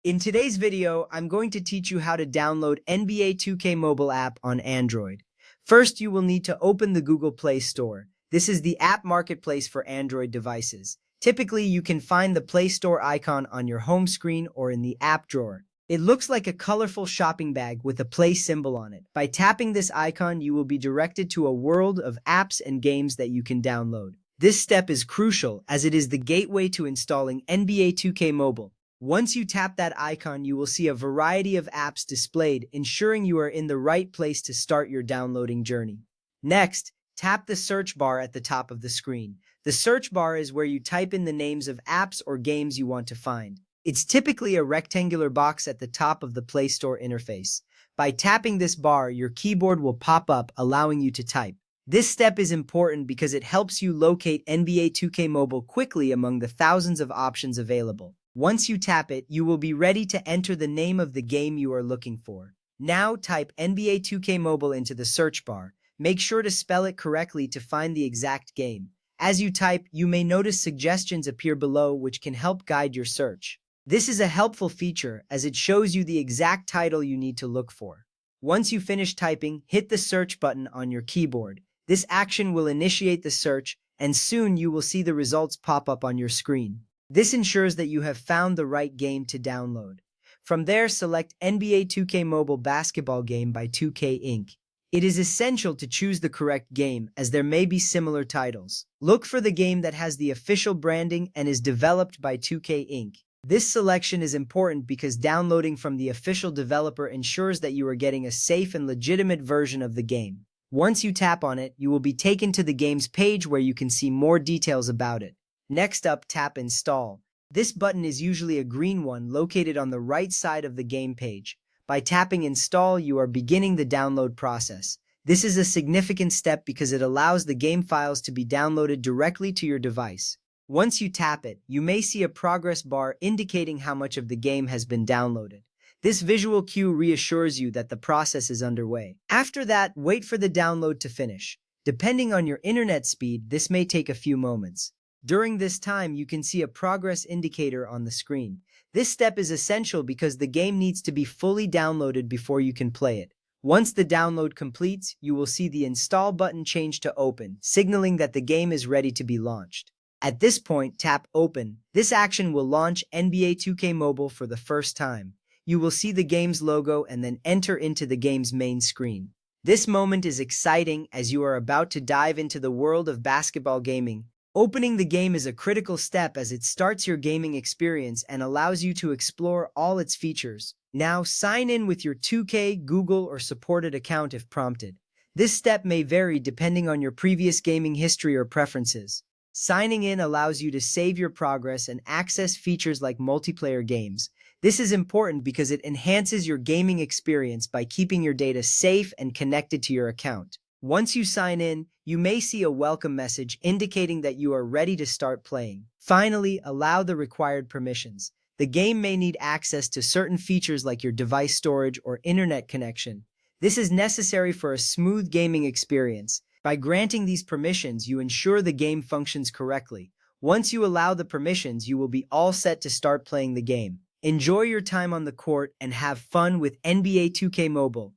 In today's video, I'm going to teach you how to download NBA 2K mobile app on Android. First, you will need to open the Google Play Store. This is the app marketplace for Android devices. Typically, you can find the Play Store icon on your home screen or in the app drawer. It looks like a colorful shopping bag with a Play symbol on it. By tapping this icon, you will be directed to a world of apps and games that you can download. This step is crucial as it is the gateway to installing NBA 2K Mobile. Once you tap that icon, you will see a variety of apps displayed, ensuring you are in the right place to start your downloading journey. Next, tap the search bar at the top of the screen. The search bar is where you type in the names of apps or games you want to find. It's typically a rectangular box at the top of the Play Store interface. By tapping this bar, your keyboard will pop up, allowing you to type. This step is important because it helps you locate NBA 2K Mobile quickly among the thousands of options available. Once you tap it, you will be ready to enter the name of the game you are looking for. Now type NBA 2K Mobile into the search bar. Make sure to spell it correctly to find the exact game. As you type, you may notice suggestions appear below which can help guide your search. This is a helpful feature as it shows you the exact title you need to look for. Once you finish typing, hit the search button on your keyboard. This action will initiate the search, and soon you will see the results pop up on your screen. This ensures that you have found the right game to download. From there, select NBA 2K Mobile Basketball Game by 2K Inc. It is essential to choose the correct game as there may be similar titles. Look for the game that has the official branding and is developed by 2K Inc. This selection is important because downloading from the official developer ensures that you are getting a safe and legitimate version of the game. Once you tap on it, you will be taken to the game's page where you can see more details about it. Next up, tap Install. This button is usually a green one located on the right side of the game page. By tapping Install, you are beginning the download process. This is a significant step because it allows the game files to be downloaded directly to your device. Once you tap it, you may see a progress bar indicating how much of the game has been downloaded. This visual cue reassures you that the process is underway. After that, wait for the download to finish. Depending on your internet speed, this may take a few moments. During this time, you can see a progress indicator on the screen. This step is essential because the game needs to be fully downloaded before you can play it. Once the download completes, you will see the Install button change to Open, signaling that the game is ready to be launched. At this point, tap Open. This action will launch NBA 2K Mobile for the first time. You will see the game's logo and then enter into the game's main screen. This moment is exciting as you are about to dive into the world of basketball gaming. Opening the game is a critical step as it starts your gaming experience and allows you to explore all its features. Now, sign in with your 2K, Google, or supported account if prompted. This step may vary depending on your previous gaming history or preferences. Signing in allows you to save your progress and access features like multiplayer games. This is important because it enhances your gaming experience by keeping your data safe and connected to your account. Once you sign in, you may see a welcome message indicating that you are ready to start playing. Finally, allow the required permissions. The game may need access to certain features like your device storage or internet connection. This is necessary for a smooth gaming experience. By granting these permissions, you ensure the game functions correctly. Once you allow the permissions, you will be all set to start playing the game. Enjoy your time on the court and have fun with NBA 2K Mobile.